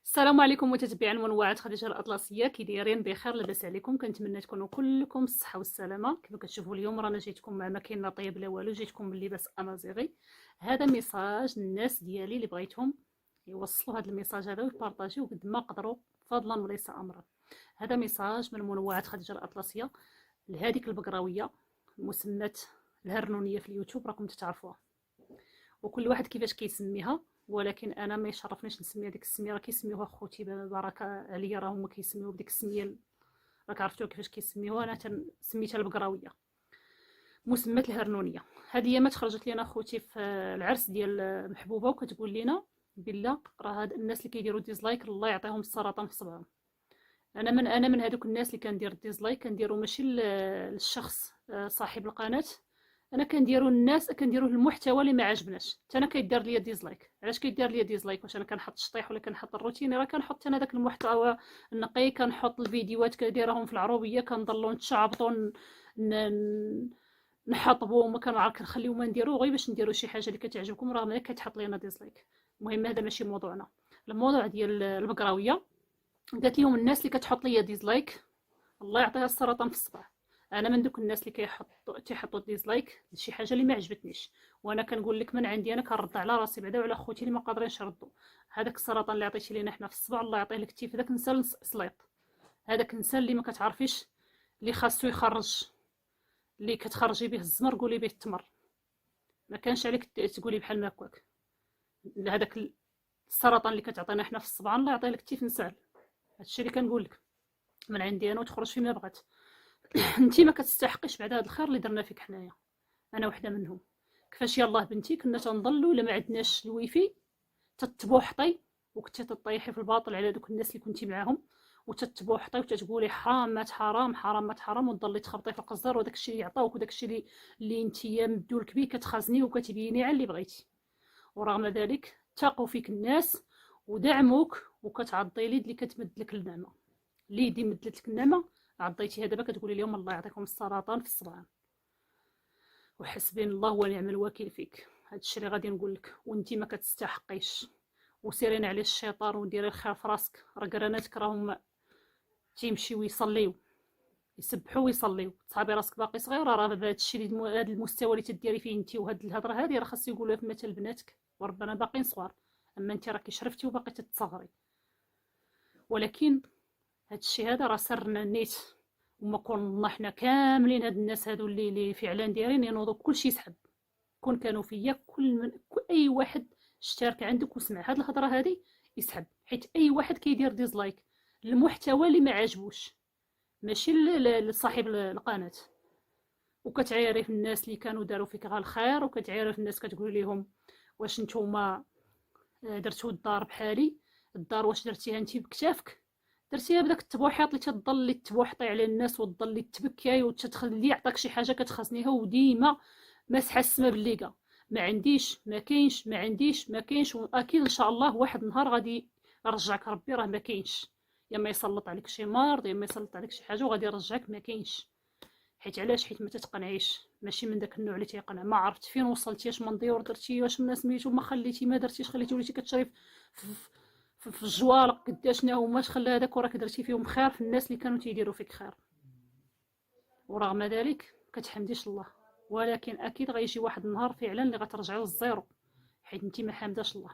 السلام عليكم متتبعين منوعات خديجه الاطلسيه، كي دايرين؟ بخير، لاباس عليكم؟ كنتمنى تكونوا كلكم الصحه والسلامه. كما كتشوفوا اليوم رانا جيتكم مع ما كاين لا طيب لا والو، جيتكم من لباس امازيغي. هذا ميساج الناس ديالي اللي بغيتهم يوصلوا هذا الميساج هذا ويبارطاجيو قد ما قدروا، فضلا وليس امرا. هذا ميساج من منوعات خديجه الاطلسيه لهذيك البقراويه مسمات الهرنونيه في اليوتيوب، راكم تتعرفوها، وكل واحد كيفاش كيسميها. ولكن انا ما يشرفنيش نسميها ديك السميه، راه كيسميوها خوتي بركه عليا، راه هما كيسميوها بديك السميه، راك عرفتوا كيفاش كيسميوها. انا سميتها البقراويه، مسمات الهرنونيه. هذه هي ما تخرجت لينا خوتي في العرس ديال محبوبه، وكتقول لنا بالله راه هاد الناس اللي كيديروا ديزلايك الله يعطيهم السرطان في صبعهم. انا من هذوك الناس اللي كندير ديزلايك، كنديرو ماشي للشخص صاحب القناه، انا كنديرو الناس، كنديرو المحتوى اللي ما عجبناش. حتى انا كيدار ليا ديزلايك. علاش كيدار ليا ديزلايك؟ واش انا كنحط الشطيح ولا كنحط الروتيني؟ راه كنحط انا داك المحتوى النقي، كنحط الفيديوهات كديرهم في العروبيه، كنضلو نتشعبطوا نحطبوا، ما كنعرف كنخليو ما نديرو غير باش نديرو شي حاجه اللي كتعجبكم، راه ما كتحط لينا ديزلايك. المهم هذا ماشي موضوعنا. الموضوع ديال البقراويه، قالت لهم الناس اللي كتحط ليا ديزلايك الله يعطيها السرطان في الصباح. انا من دوك الناس اللي تيحطوا ديزلايك لشي حاجه اللي ما عجبتنيش، وانا كنقول لك من عندي انا كنرد على راسي بعدا وعلى خوتي اللي ما قادرينش يردوا. هذاك السرطان اللي عطيتي لينا حنا في الصباح الله يعطيه لك تي في داك الانسان سليط، هذاك الانسان اللي ما كتعرفيش، اللي خاصو يخرج، اللي كتخرجي به الزمر قولي به التمر. ما كانش عليك تقولي بحال ما هكاك. هذاك السرطان اللي كتعطينا حنا في الصباح الله يعطيه لك تي في نسال. هادشي اللي كنقول لك من عندي انا، وتخرج فيما بغات. انت ما كتستحقيش بعد هذا الخير اللي درنا فيك حنايا، انا وحده منهم. كيفاش يلاه بنتي كنا تنضلوا الا ما عندناش الويفي تتبوحطي، وكنتي تطيحي في الباطل على دوك الناس اللي كنتي معاهم، وتتبوحطي وتتقولي حرام مات حرام، حرام مات حرام، وتضلي تخبطي في القزر، وداك الشيء اللي يعطاوك وداك الشيء اللي انت مدولك به كتخزنيه وكتبيني على اللي بغيتي. ورغم ذلك تاقوا فيك الناس ودعموك، وكتعضي اليد اللي كتمد لك النعمه. اللي يدي مدلت لك النعمه عضيتيها، دابا كتقولي لهم الله يعطيكم السرطان في الصبعان. وحسبين الله ونعم الوكيل فيك. هاد الشيء اللي غادي نقول لك، وانت ما كتستحقيش. وسيرين على الشيطان وديري الخير في راسك. راه قراناتك راهم تيمشيو يصليو، يسبحوا ويصليو. تصحابي راسك باقي صغيره، راه بهذا الشيء اللي هذا المستوى اللي تديري فيه انت، وهاد الهضره هذه راه خاص يقولوها في مثل بناتك، وربنا باقيين صغار. اما انت راكي شرفتي وباقي تتصغري. ولكن هاد الشيء هذا راه سرنا نيت، وما كنا حنا كاملين هاد الناس هادو اللي فعلا دايرين ينوضوا كلشي يسحب. كون كانوا فيا اي واحد اشترك عندك وسمع هاد الهضره هادي يسحب، حيت اي واحد كيدير ديزلايك المحتوى اللي ما عاجبوش، ماشي لصاحب القناه. وكتعايري في الناس اللي كانوا داروا فيك غير الخير، وكتعايري في الناس كتقولي لهم واش نتوما درتو الدار بحالي؟ الدار واش درتيها انت بكتافك؟ درتيها بداك التبوحيط اللي تضلي تبوحطي على الناس وتضلي تبكاي وتتخلي يعطاك شي حاجه كتخزنيها، وديما ماسحه السما بالليقه. ما عنديش، ما كاينش، ما عنديش، ما كاينش. واكيد ان شاء الله واحد النهار غادي يرجعك ربي، راه ما كاينش. يا اما يسلط عليك شي مرض، يا اما يسلط عليك شي حاجه وغادي يرجعك ما كاينش. حيت علاش؟ حيت ما تتقنعيش، ماشي من داك النوع اللي تيقنع. ما عرفت فين وصلتي، اش من ديور درتي، واش من سميتو، ما خليتي، ما درتيش، خليتي وليتي كتشري في الجوالق قداش وما تخلى هذاك، وراك درتي فيهم خير في الناس اللي كانوا تيديروا فيك خير. ورغم ذلك كتحمديش الله. ولكن اكيد غيجي واحد النهار فعلا اللي غترجعي للزيرو، حيت انت ما حامداش الله.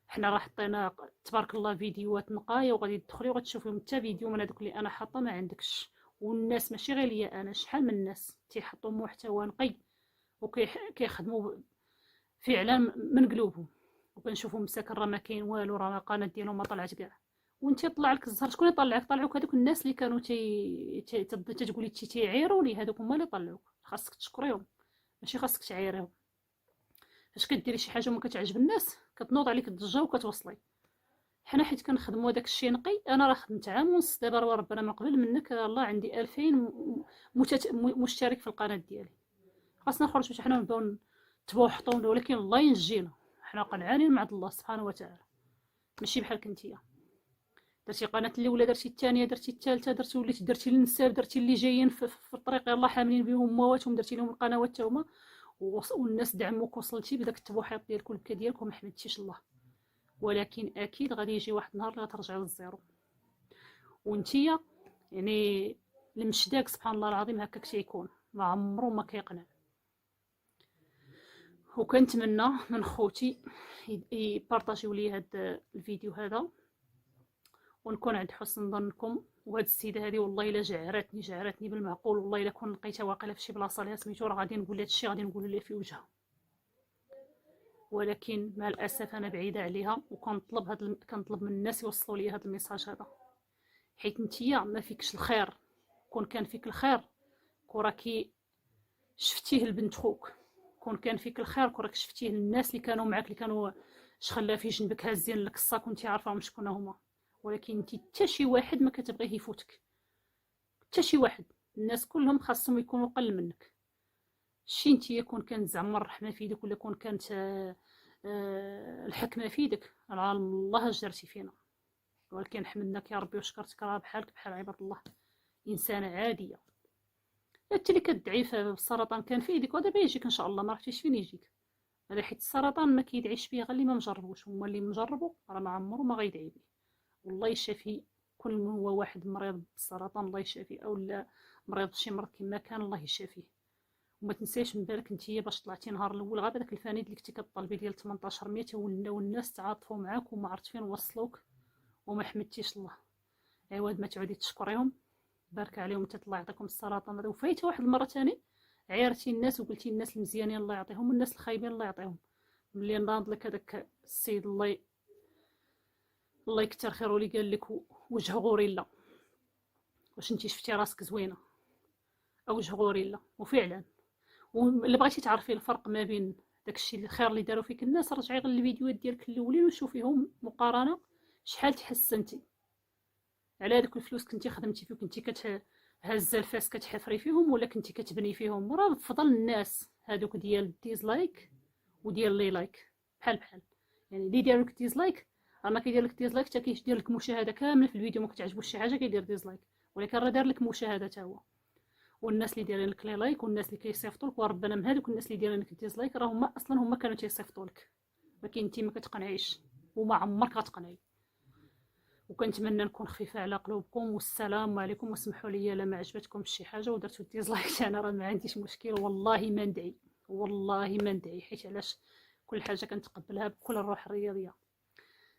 حنا راه حطينا تبارك الله فيديوهات نقايه، وغادي تدخلي وغتشوفيهم حتى فيديو من هذوك اللي انا حاطه ما عندكش. والناس ماشي غير ليا انا، شحال من الناس تيحطوا محتوى نقي وكيخدموا فعلا من قلوبهم، وكنشوفهم مساكن راه ما كاين والو، راه القناه ديالهم ما طلعت كاع. وانت طلع لك الزهر، شكون اللي طلعك؟ طلعوك هذوك الناس اللي كانوا تتقولي تيعيروا لي، هذوك هما اللي طلعوك. خاصك تشكريهم، ماشي خاصك تعايريهم. فاش كديري شي حاجه وما كتعجب الناس كتنوض عليك الضجه وكتوصلي. حنا حيت كنخدموا داك الشيء نقي. انا راه خدمت عام ونص دابا، ربنا من قبل منك الله عندي 2000 مشترك في القناه ديالي. خاصنا نخرج باش حنا نبداو نتبوحطوا، ولكن الله ينجينا، حنا قنعانين مع الله سبحانه وتعالى. ماشي بحالك نتيا درتي قناه الاولى، درتي الثانيه، درتي الثالثه، درتي وليتي درتي للنساب، درتي اللي جايين في الطريق يلاه حاملين بهم مواتهم، درتي لهم القنوات تا هما، والناس دعموك، وصلتي بداك التبوحيط ديالك والبكا ديالك وما حمدتيش الله. ولكن اكيد غادي يجي واحد النهار اللي غترجع للزيرو. وانتيا يعني المشداك سبحان الله العظيم هكاك تيكون، ما عمرو ما كيقنع. وكنتمنى من خوتي يبارطاجيو لي هذا الفيديو هذا، ونكون عند حسن ظنكم. وهاد السيده هذه والله الا جعرتني بالمعقول، والله الا كون لقيتها واقيلا في شي بلاصه ليها سميتو راه غادي نقول لها هادشي، غادي نقول لها في وجهها. ولكن مع الاسف انا بعيده عليها، وكنطلب كنطلب من الناس يوصلوا لي هذا الميساج هذا، حيت نتيا ما فيكش الخير. كون كان فيك الخير كوراكي شفتيه لبنت خوك، كون كان فيك الخير كوراك شفتيه للناس اللي كانوا معاك، اللي كانوا شخلا في جنبك هازين لك الصاك وانت عارفاهم شكون هما. ولكن انت حتى شي واحد ما كتبغيه يفوتك، حتى شي واحد. الناس كلهم خاصهم يكونوا قل منك. شي نتيا كون كانت زعما الرحمه في يدك، ولا كون كانت الحكمه في يدك، العالم الله جرتي فينا. ولكن حمدناك يا ربي وشكرتك، راه بحالك بحال عباد الله، انسانه عاديه. انت اللي كتدعي بالسرطان كان في يدك ودابا يجيك ان شاء الله، ما عرفتيش فين يجيك. هذا حيت السرطان ما كيدعيش بيه غير اللي ما مجربوش، هما اللي مجربوا راه ما عمرو ما غيدعي بيه. والله يشافي كل من هو واحد مريض بالسرطان، الله يشافيه، او لا مريض بشي مرض كما كان، الله يشافيه. وما تنسايش من بالك نتيا باش طلعتي نهار الاول غير داك الفانيد اللي كنتي كطالبي ديال 1800 ولاو الناس تعاطفوا معاك وما عرفت فين وصلوك وما حمدتيش الله. عواد ما تعودي تشكريهم، بارك عليهم حتى الله يعطيكم السرطان هذا. وفايته واحد المره ثاني عيرتي الناس وقلتي الناس المزيانين الله يعطيهم والناس الخايبين الله يعطيهم. ملي ناض لك هذاك السيد الله يكثر خيره اللي قال لك وجه غوريلا، واش انت شفتي راسك زوينه او وجه غوريلا؟ وفعلا واللي بغيتي تعرفي الفرق ما بين داكشي الخير اللي داروا فيك الناس، رجعي غير الفيديوهات ديالك الاولين وشوفيهم مقارنه شحال تحسنتي على هذوك الفلوس كنتي خدمتي فيه، كنتي هازه الفاس كتحفري فيهم ولا كنتي كتبني فيهم. راه بفضل الناس هذوك ديال الديزلايك وديال لي لايك بحال يعني اللي ديالو لك ديزلايك راه ما كيدير لك ديزلايك حتى كيدير لك مشاهده كامله في الفيديو، ما كتعجبوش شي حاجه كيدير ديزلايك، ولكن راه دار لك مشاهده حتى هو. والناس اللي دايرين لك لي لايك والناس اللي كيصيفطوا لك، وربنا من هذوك الناس اللي دايرين لك ديزلايك راه هما اصلا هما كانوا تيصيفطوا لك، ولكن انت ما كتقنعيش وما عمرك غتقنعي. وكنتمنى نكون خفيفه على قلوبكم، والسلام عليكم. واسمحوا لي لما عجبتكم شي حاجه ودرتوا ديزلايك، انا راه ما عنديش مشكل، والله ما ندعي، والله ما ندعي. حيت علاش؟ كل حاجه كنتقبلها بكل الروح الرياضيه،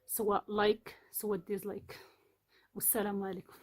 سواء لايك سواء ديزلايك. والسلام عليكم.